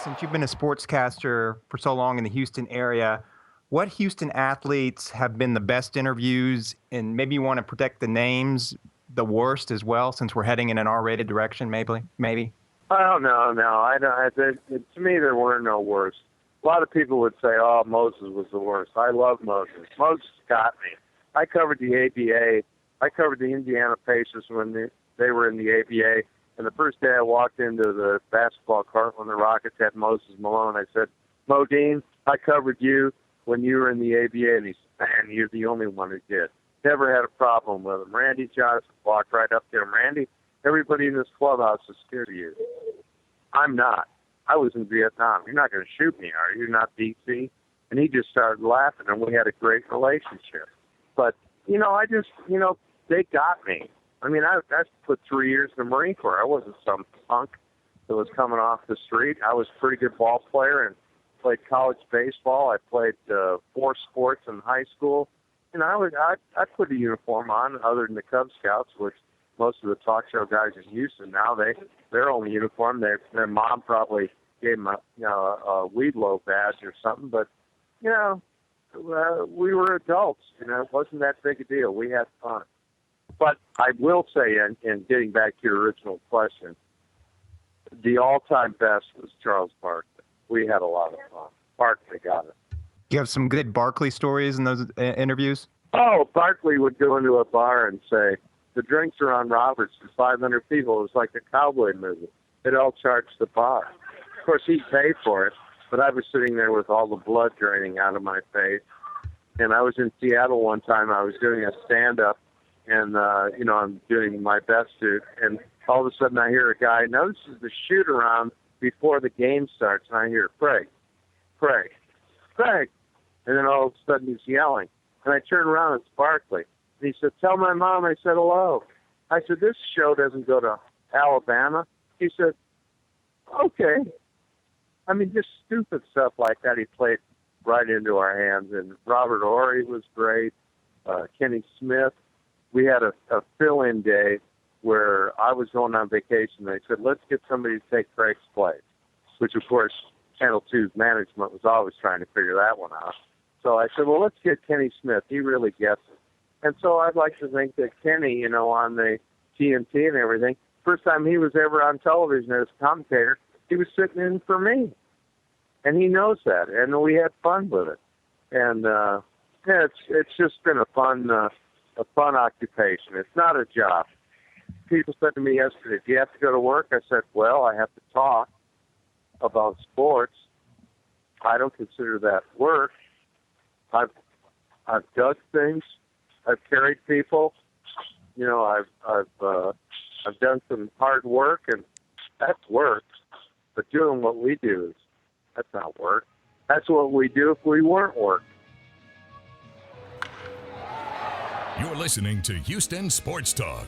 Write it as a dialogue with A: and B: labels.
A: Since you've been a sportscaster for so long in the Houston area, what Houston athletes have been the best interviews? And maybe you want to protect the names, the worst as well, since we're heading in an R-rated direction, maybe?
B: Oh, no. I don't. To me, there were no worse. A lot of people would say, oh, Moses was the worst. I love Moses. Moses got me. I covered the ABA. I covered the Indiana Pacers when they were in the ABA. And the first day I walked into the basketball court when the Rockets had Moses Malone, I said, Modine, I covered you when you were in the ABA. And he said, man, you're the only one who did. Never had a problem with him. Randy Johnson walked right up to him. Randy, everybody in this clubhouse is scared of you. I'm not. I was in Vietnam. You're not going to shoot me, are you? You're not DC. And he just started laughing, and we had a great relationship. But, they got me. I mean, I put 3 years in the Marine Corps. I wasn't some punk that was coming off the street. I was a pretty good ball player and played college baseball. I played 4 sports in high school. And I put a uniform on other than the Cub Scouts, which most of the talk show guys in Houston now, their only uniform, their mom probably gave them a weed loaf badge or something. But, we were adults. It wasn't that big a deal. We had fun. But I will say, in getting back to your original question, the all-time best was Charles Barkley. We had a lot of fun. Barkley got it.
A: Do you have some good Barkley stories in those interviews?
B: Oh, Barkley would go into a bar and say, the drinks are on Roberts for 500 people. It was like a cowboy movie. It all charged the bar. Of course, he'd pay for it, but I was sitting there with all the blood draining out of my face. And I was in Seattle one time. I was doing a stand-up. And, I'm doing my best to, and all of a sudden I hear a guy, now this is the shoot around before the game starts, and I hear, Craig. And then all of a sudden he's yelling. And I turn around, it's Barkley. And he said, tell my mom I said hello. I said, this show doesn't go to Alabama. He said, okay. I mean, just stupid stuff like that he played right into our hands. And Robert Horry was great. Kenny Smith. We had a fill-in day where I was going on vacation. They said, let's get somebody to take Craig's place, which, of course, Channel 2's management was always trying to figure that one out. So I said, well, let's get Kenny Smith. He really gets it. And so I'd like to think that Kenny, on the TNT and everything, first time he was ever on television as a commentator, he was sitting in for me. And he knows that. And we had fun with it. And, it's just been a fun occupation. It's not a job. People said to me yesterday, do you have to go to work? I said, well, I have to talk about sports. I don't consider that work. I've dug things. I've carried people. I've done some hard work, and that's work. But doing what we do, that's not work. That's what we do if we weren't work.
C: You're listening to Houston Sports Talk.